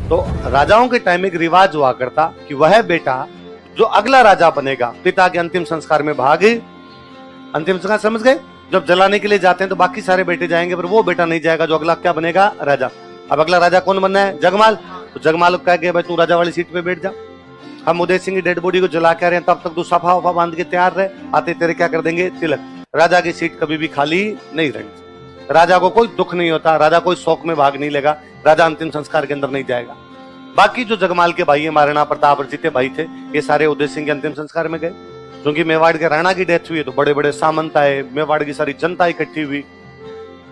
तो राजाओं के टाइम एक रिवाज हुआ करता कि वह बेटा जो अगला राजा बनेगा, पिता के अंतिम संस्कार में भागे, अंतिम संस्कार समझ गए, जब जलाने के लिए जाते हैं तो बाकी सारे बेटे जाएंगे पर वो बेटा नहीं जाएगा जो अगला क्या बनेगा, राजा। अब अगला राजा कौन बनना है, जगमाल। तो जगमाल को कह के भाई तू राजा वाली सीट पे बैठ जा, हम उदय सिंह की डेड बॉडी को जला के आ रहे हैं, तब तक तू सफा वफा बांध के तैयार रहे, आते तेरे क्या कर देंगे, तिलक। राजा की सीट कभी भी खाली नहीं रहेगी, राजा को कोई दुख नहीं होता, राजा कोई शौक में भाग नहीं लेगा, राजा अंतिम संस्कार के अंदर नहीं जाएगा। बाकी जो जगमाल के भाई है, महाराणा प्रताप और जीते भाई थे, ये सारे उदय सिंह के अंतिम संस्कार में गए। क्योंकि मेवाड़ के राणा की डेथ हुई है तो बड़े बड़े सामंत आए, मेवाड़ की सारी जनता इकट्ठी हुई।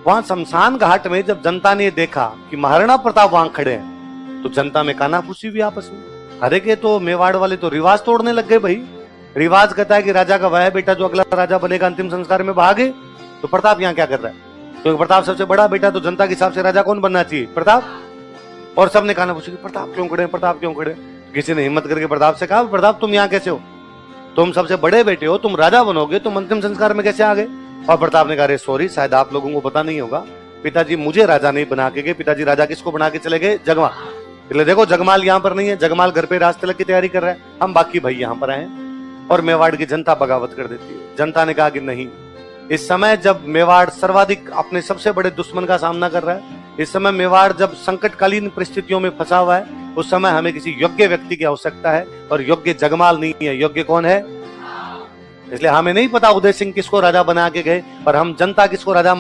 वहां शमशान घाट में जब जनता ने देखा कि महाराणा प्रताप वहां खड़े हैं तो जनता में कानाफूसी हुई आपस में। अरे के तो मेवाड़ वाले तो रिवाज तोड़ने लग गए भाई। रिवाज कहता है कि राजा का वह बेटा जो अगला राजा बनेगा अंतिम संस्कार में भागे, तो प्रताप यहाँ क्या कर रहा है, क्योंकि प्रताप सबसे बड़ा बेटा, तो जनता के हिसाब से राजा कौन बनना चाहिए, प्रताप। और सबने कानाफूसी की, प्रताप क्यों खड़े, प्रताप क्यों खड़े। किसी ने हिम्मत करके प्रताप से कहा, प्रताप तुम यहाँ कैसे हो, तुम सबसे बड़े बेटे हो, तुम राजा बनोगे, तुम अंतिम संस्कार में कैसे आ गए। और प्रताप ने कहा, अरे सॉरी, शायद आप लोगों को पता नहीं होगा, पिताजी मुझे राजा नहीं बना के गए, पिताजी राजा किसको बना के चले गए, जगमाल। इसलिए देखो जगमाल यहाँ पर नहीं है, जगमाल घर पे राज तिलक की तैयारी कर रहा है, हम बाकी भाई यहाँ पर आए हैं। और मेवाड़ की जनता बगावत कर देती है। जनता ने कहा कि नहीं, इस समय जब मेवाड़ सर्वाधिक अपने सबसे बड़े दुश्मन का सामना कर रहा है, इस समय मेवाड़ जब संकटकालीन परिस्थितियों में फंसा हुआ है, उस समय हमें किसी योग्य व्यक्ति की आवश्यकता है, और योग्य जगमाल नहीं है, योग्य कौन है। इसलिए हमें नहीं पता उदय सिंह किसको राजा बना के गए, पर हम जनता किसको राजा